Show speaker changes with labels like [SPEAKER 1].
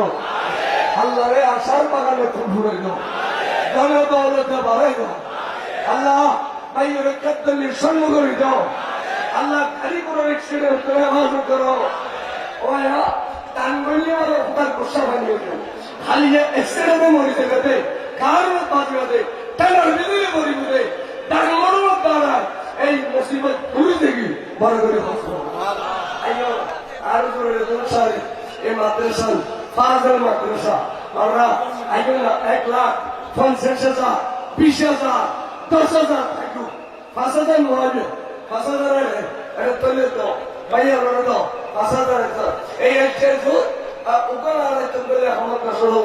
[SPEAKER 1] দাও, আল্লাহরে আশার বাগানে ফুল দাও, ধনে দৌলতে বাড়াই দাও, আল্লাহ ভাইয়ের কাদ্দালির স্বর্ণ করে দাও, আল্লাহ গাড়ি করে রিক্সের উত্তরে আওয়াজ করো, ওয়া টানগলি আর তার গোসা বানিয়ে দাও, খালি এক্সিডেন্টে মরিতে গেছে, কারণ বাজবে টানার ভিতরে মরিবে, ডাঙ্গর দ্বারা এই মুসিবত দূর থেকে বড় করে বসবো। আইয়ো আর করে দোষারে এই মাদ্রাসা ফাজল মাদ্রাসা আমরা আইয়ো 1,50,000 20,000 10,000 থাকু 5,000 মহাজে 5,000 এর তলে তো ভাইয়া বড় তো 5,000 এই একটা তো ওখানে আর একটা বলে আমার কাছে হলো